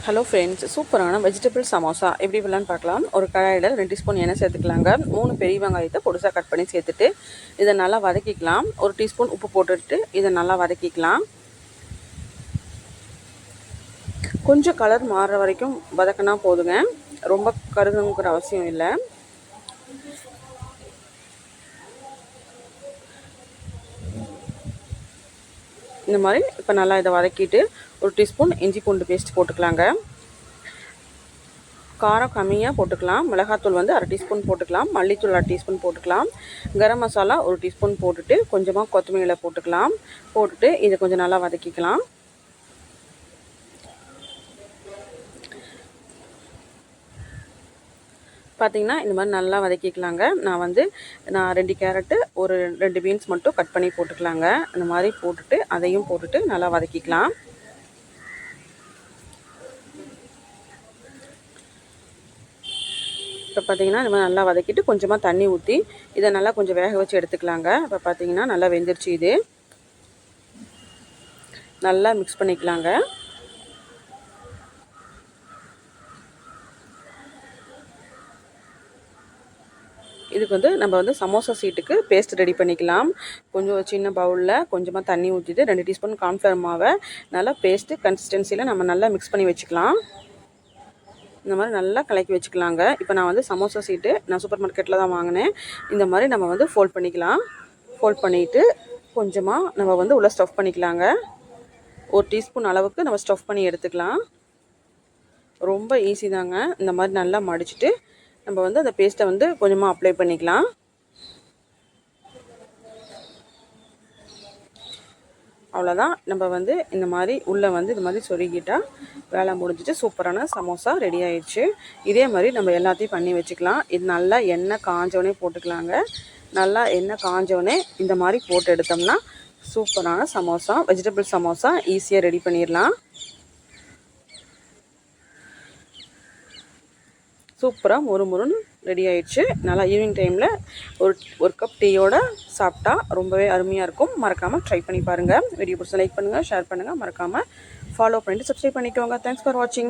Hello friends, சூப்பரான vegetable samosa எப்படி பண்ணலான்னு பார்க்கலாம். ஒரு கடாயில் 2 டீஸ்பூன் எண்ணெய் சேர்த்துக்கலாங்க. 3 பெரிய வெங்காயத்தை பொடிசாக கட் பண்ணி சேர்த்துட்டு இதை நல்லா வதக்கிக்கலாம். 1 டீஸ்பூன் உப்பு போட்டுட்டு இதை நல்லா வதக்கிக்கலாம். கொஞ்சம் கலர் மாறுற வரைக்கும் வதக்கினா போதுங்க, ரொம்ப கருகணுங்கிற அவசியம் இல்லை. இந்த மாதிரி இப்போ நல்லா இதை வதக்கிட்டு 1 டீஸ்பூன் இஞ்சி பூண்டு பேஸ்ட் போட்டுக்கலாங்க. காரம் கம்மியாக போட்டுக்கலாம். மிளகாத்தூள் வந்து 1/2 டீஸ்பூன் போட்டுக்கலாம். மல்லித்தூள் 1/2 டீஸ்பூன் போட்டுக்கலாம். கரம் மசாலா 1 டீஸ்பூன் போட்டுட்டு கொஞ்சமாக கொத்தமல்லி இலை போட்டுக்கலாம். போட்டுட்டு இதை கொஞ்சம் நல்லா வதக்கிக்கலாம். பார்த்திங்கன்னா இந்த மாதிரி நல்லா வதக்கிக்கலாங்க. நான் 2 கேரட்டு ஒரு 2 பீன்ஸ் மட்டும் கட் பண்ணி போட்டுக்கலாங்க. இந்த மாதிரி போட்டுட்டு அதையும் போட்டுட்டு நல்லா வதக்கிக்கலாம். இப்போ பார்த்திங்கன்னா இந்த மாதிரி நல்லா வதக்கிட்டு கொஞ்சமாக தண்ணி ஊற்றி இதை நல்லா கொஞ்சம் வேக வச்சு எடுத்துக்கலாங்க. இப்போ பார்த்திங்கன்னா நல்லா வெந்துருச்சு. இது நல்லா மிக்ஸ் பண்ணிக்கலாங்க. இதுக்கு நம்ம சமோசா சீட்டுக்கு பேஸ்ட் ரெடி பண்ணிக்கலாம். கொஞ்சம் சின்ன பவுலில் கொஞ்சமாக தண்ணி ஊற்றிட்டு 2 டீஸ்பூன் கார்ன்ஃப்ளவர் மாவை நல்லா பேஸ்ட்டு கன்சிஸ்டன்சியில் நம்ம நல்லா மிக்ஸ் பண்ணி வச்சுக்கலாம். இந்த மாதிரி நல்லா கலக்கி வச்சுக்கலாங்க. இப்போ நான் சமோசா சீட்டு நான் சூப்பர் மார்க்கெட்டில் தான் வாங்கினேன். இந்த மாதிரி நம்ம ஃபோல்ட் பண்ணிக்கலாம். ஃபோல்ட் பண்ணிவிட்டு கொஞ்சமாக நம்ம உள்ளே ஸ்டஃப் பண்ணிக்கலாங்க. 1 டீஸ்பூன் அளவுக்கு நம்ம ஸ்டஃப் பண்ணி எடுத்துக்கலாம். ரொம்ப ஈஸி தாங்க. இந்த மாதிரி நல்லா மடிச்சுட்டு நம்ம அந்த பேஸ்ட்டை கொஞ்சமாக அப்ளை பண்ணிக்கலாம். அவ்வளோதான். நம்ம இந்த மாதிரி உள்ளே இந்த மாதிரி சொருகிட்டால் வேலை முடிஞ்சிட்டு சூப்பரான சமோசா ரெடி ஆயிடுச்சு. இதே மாதிரி நம்ம எல்லாத்தையும் பண்ணி வச்சுக்கலாம். இது நல்லா எண்ணெய் காஞ்சோடனே போட்டுக்கலாங்க. நல்லா எண்ணெய் காஞ்சோடனே இந்த மாதிரி போட்டு எடுத்தோம்னா சூப்பரான சமோசா, வெஜிடபிள் சமோசா ஈஸியாக ரெடி பண்ணிடலாம். சூப்பராக முறுமுறுன்னு ரெடி ஆயிடுச்சு. நல்லா ஈவினிங் டைமில் ஒரு கப் டீயோடு சாப்பிட்டா ரொம்பவே அருமையாக இருக்கும். மறக்காமல் ட்ரை பண்ணி பாருங்கள். வீடியோ பிடிச்சா லைக் பண்ணுங்கள், ஷேர் பண்ணுங்கள். மறக்காமல் ஃபாலோ பண்ணிவிட்டு சப்ஸ்கிரைப் பண்ணிக்கோங்க. தேங்க்ஸ் ஃபார் வாட்சிங்.